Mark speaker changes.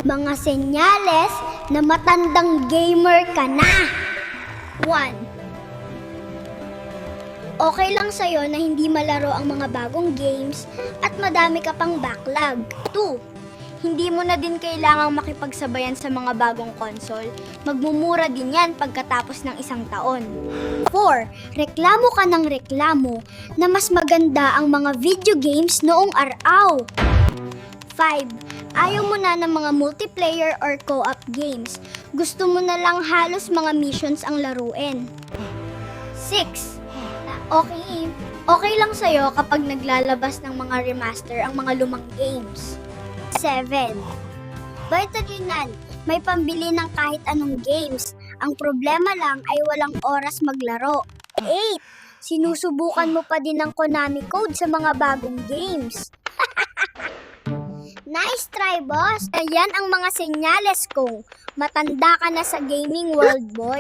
Speaker 1: Mga senyales na matandang gamer ka na. 1. Okay lang sa'yo na hindi malaro ang mga bagong games at madami ka pang backlog. 2. Hindi mo na din kailangang makipagsabayan sa mga bagong console. Magmumura din yan pagkatapos ng isang taon. 4. Reklamo ka ng reklamo na mas maganda ang mga video games noong araw. 5. Ayaw mo na ng mga multiplayer or co-op games. Gusto mo na lang halos mga missions ang laruin. 6. Okay lang sa'yo kapag naglalabas ng mga remaster ang mga lumang games. 7. Vitaginan, may pambili ng kahit anong games. Ang problema lang ay walang oras maglaro. 8. Sinusubukan mo pa din ang Konami code sa mga bagong games. Nice try, boss! Ayan ang mga senyales kung matanda ka na sa gaming world, boy.